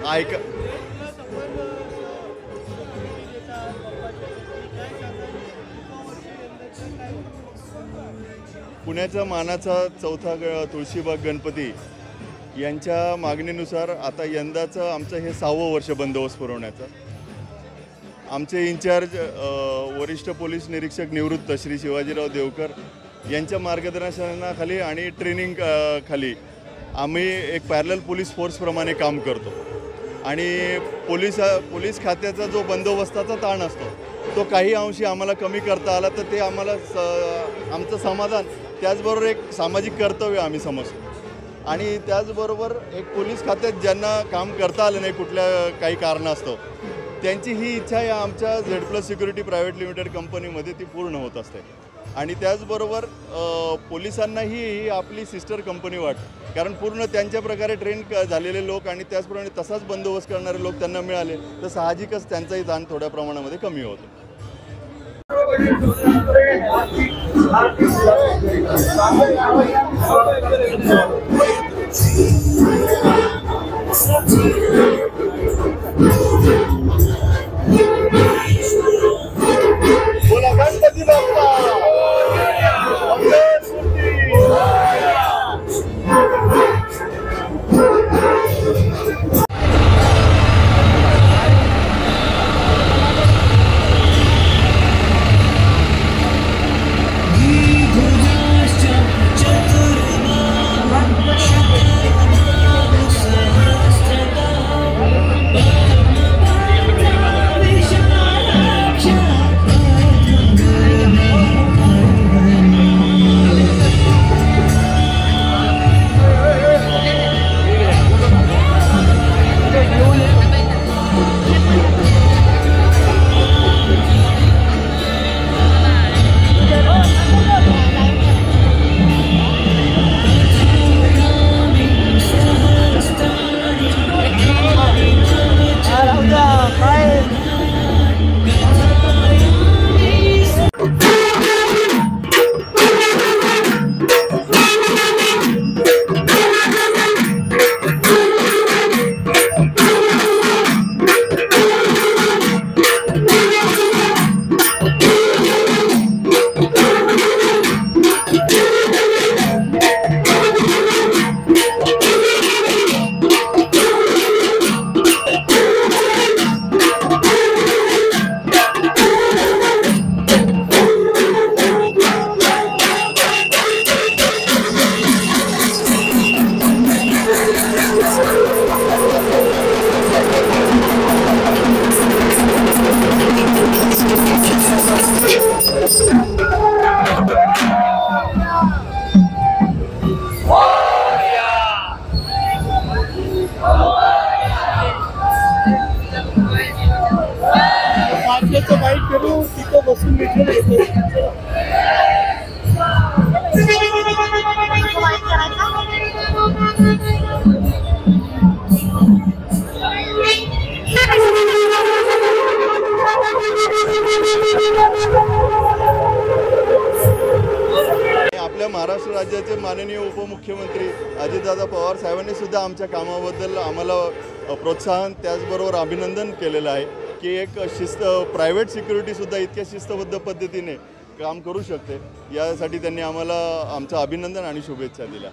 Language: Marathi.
ऐक पुण्याचा मानाचा चौथा तुळशीबाग गणपती यांच्या मागणीनुसार आता यंदाचं आमचं हे 6वं वर्ष बंदोबस्त पुरवण्याचं। आमचे इन्चार्ज वरिष्ठ पोलीस निरीक्षक निवृत्त श्री शिवाजीराव देवकर यांच्या मार्गदर्शनाखाली आणि ट्रेनिंग खाली आम्ही एक पॅरलल पोलीस फोर्सप्रमाणे काम करतो आणि पोलीस खात्याचा जो बंदोबस्ताचा ताण असतो तो काही अंशी आम्हाला कमी करता आला तर ते आम्हाला आमचं समाधान, त्याचबरोबर एक सामाजिक कर्तव्य आम्ही समजतो। आणि त्याचबरोबर एक पोलीस खात्यात ज्यांना काम करता आलं नाही कुठल्या काही कारणास्तव त्यांची ही इच्छा या आमच्या Z+ सिक्युरिटी प्रायव्हेट लिमिटेड कंपनीमध्ये ती पूर्ण होत असते। आणि त्याचबरोबर पोलिसांनाही ही आपली सिस्टर कंपनी वाटते, कारण पूर्ण त्यांच्या प्रकारे ट्रेन झालेले लोक आणि त्याचप्रमाणे तसाच बंदोबस्त करणारे लोक त्यांना मिळाले तर साहजिकच त्यांचाही ताण थोड्या प्रमाणामध्ये कमी होतो। बोला गणपती बाप्पा बाईक करू तिथं बसून आपल्या महाराष्ट्र राज्याचे माननीय उपमुख्यमंत्री अजितदादा पवार साहेबांनी सुद्धा आमच्या कामाबद्दल आम्हाला प्रोत्साहन त्याचबरोबर अभिनंदन केलेलं आहे की एक प्रायव्हेट सिक्युरिटीसुद्धा इतक्या शिस्तबद्ध पद्धतीने काम करू शकते, यासाठी त्यांनी आम्हाला आमचं अभिनंदन आणि शुभेच्छा दिल्या।